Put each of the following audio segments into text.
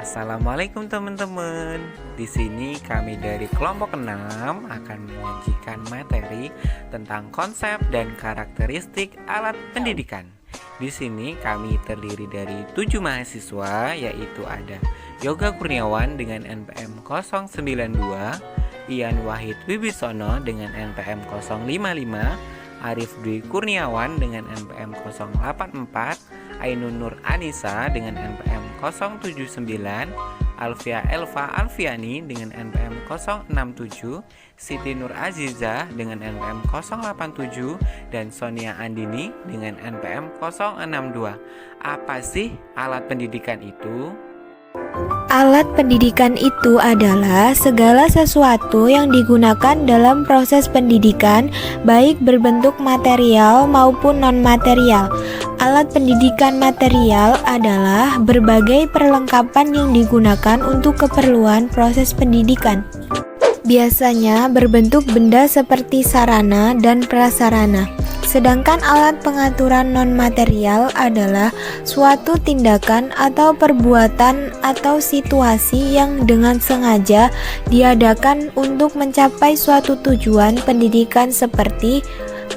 Assalamualaikum teman-teman. Di sini kami dari kelompok 6 akan menyajikan materi tentang konsep dan karakteristik alat pendidikan. Di sini kami terdiri dari 7 mahasiswa, yaitu ada Yoga Kurniawan dengan NPM 092, Ian Wahid Wibisono dengan NPM 055, Arif Dwi Kurniawan dengan NPM 084, Ainun Nur Anissa dengan NPM 079, Alfia Elva Alfiani dengan NPM 067, Siti Nur Aziza dengan NPM 087, dan Sonia Andini dengan NPM 062. Apa sih alat pendidikan itu? Alat pendidikan itu adalah segala sesuatu yang digunakan dalam proses pendidikan, baik berbentuk material maupun non-material. Alat pendidikan material adalah berbagai perlengkapan yang digunakan untuk keperluan proses pendidikan. Biasanya berbentuk benda seperti sarana dan prasarana. Sedangkan alat pengaturan non-material adalah suatu tindakan atau perbuatan atau situasi yang dengan sengaja diadakan untuk mencapai suatu tujuan pendidikan seperti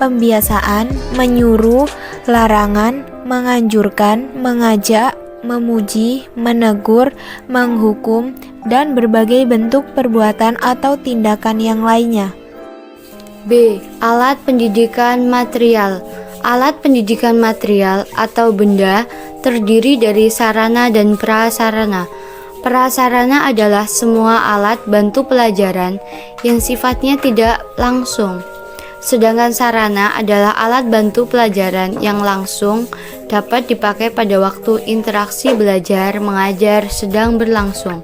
pembiasaan, menyuruh, larangan, menganjurkan, mengajak, memuji, menegur, menghukum, dan berbagai bentuk perbuatan atau tindakan yang lainnya. B. Alat pendidikan material. Alat pendidikan material atau benda terdiri dari sarana dan prasarana. Prasarana adalah semua alat bantu pelajaran yang sifatnya tidak langsung. Sedangkan sarana adalah alat bantu pelajaran yang langsung dapat dipakai pada waktu interaksi belajar mengajar sedang berlangsung.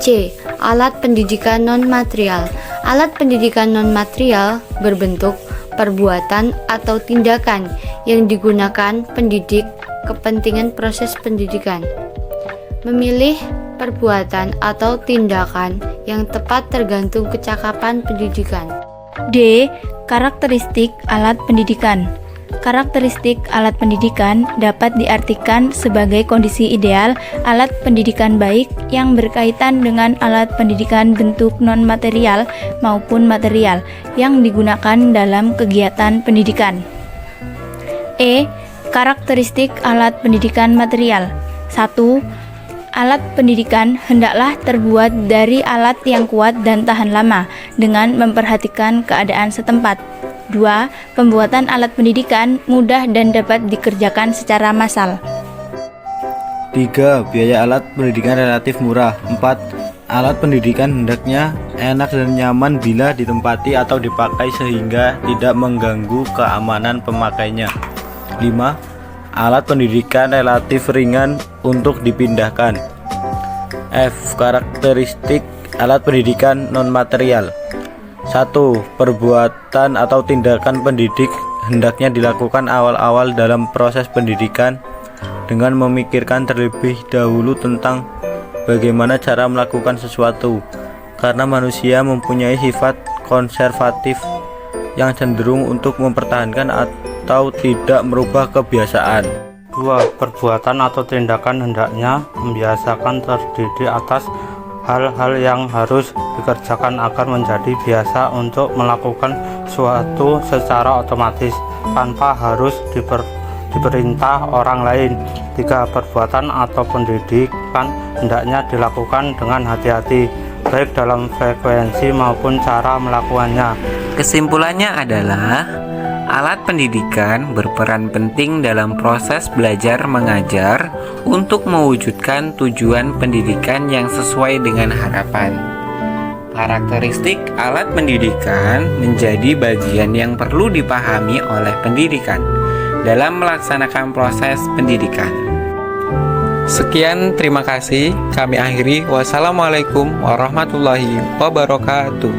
C. Alat pendidikan non-material. Alat pendidikan non-material berbentuk perbuatan atau tindakan yang digunakan pendidik kepentingan proses pendidikan. Memilih perbuatan atau tindakan yang tepat tergantung kecakapan pendidikan. D. Karakteristik alat pendidikan. Karakteristik alat pendidikan dapat diartikan sebagai kondisi ideal alat pendidikan baik yang berkaitan dengan alat pendidikan bentuk non-material maupun material yang digunakan dalam kegiatan pendidikan. E. Karakteristik alat pendidikan material. 1. Alat pendidikan hendaklah terbuat dari alat yang kuat dan tahan lama dengan memperhatikan keadaan setempat. 2. Pembuatan alat pendidikan mudah dan dapat dikerjakan secara massal. 3. Biaya alat pendidikan relatif murah. 4. Alat pendidikan hendaknya enak dan nyaman bila ditempati atau dipakai sehingga tidak mengganggu keamanan pemakainya. 5. Alat pendidikan relatif ringan untuk dipindahkan. F. Karakteristik alat pendidikan non-material. 1. Perbuatan atau tindakan pendidik hendaknya dilakukan awal-awal dalam proses pendidikan dengan memikirkan terlebih dahulu tentang bagaimana cara melakukan sesuatu, karena manusia mempunyai sifat konservatif yang cenderung untuk mempertahankan atau tidak merubah kebiasaan. 2. Perbuatan atau tindakan hendaknya membiasakan terdidik atas hal-hal yang harus dikerjakan agar menjadi biasa untuk melakukan suatu secara otomatis tanpa harus diperintah orang lain. 3. Perbuatan atau pendidikan hendaknya dilakukan dengan hati-hati, baik dalam frekuensi maupun cara melakukannya. Kesimpulannya adalah alat pendidikan berperan penting dalam proses belajar mengajar untuk mewujudkan tujuan pendidikan yang sesuai dengan harapan. Karakteristik alat pendidikan menjadi bagian yang perlu dipahami oleh pendidikan dalam melaksanakan proses pendidikan. Sekian, terima kasih. Kami akhiri. Wassalamualaikum warahmatullahi wabarakatuh.